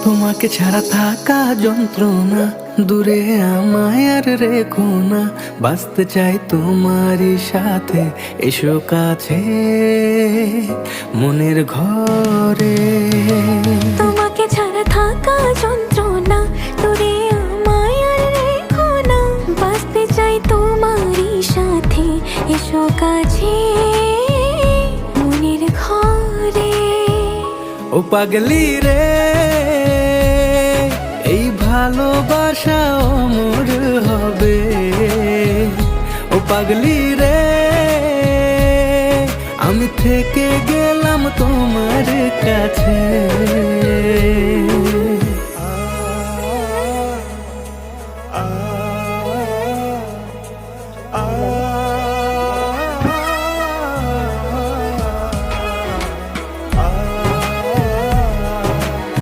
তোমাকে ছাড়া থাকা যন্ত্রণা, দূরে আমায় আর রেখো না। বাঁচতে চাই তোমারই সাথে, এসো কাছে মনের ঘরে। তোমাকে ছাড়া থাকা যন্ত্রণা, দূরে আমায় আর রেখো না। বাঁচতে চাই তোমারই সাথে, এসো কাছে মনের ঘরে। ও পাগলি রে, এই ভালোবাসা অমর হবে। ও পাগলি রে, আমি থেকে গেলাম তোমার কাছে।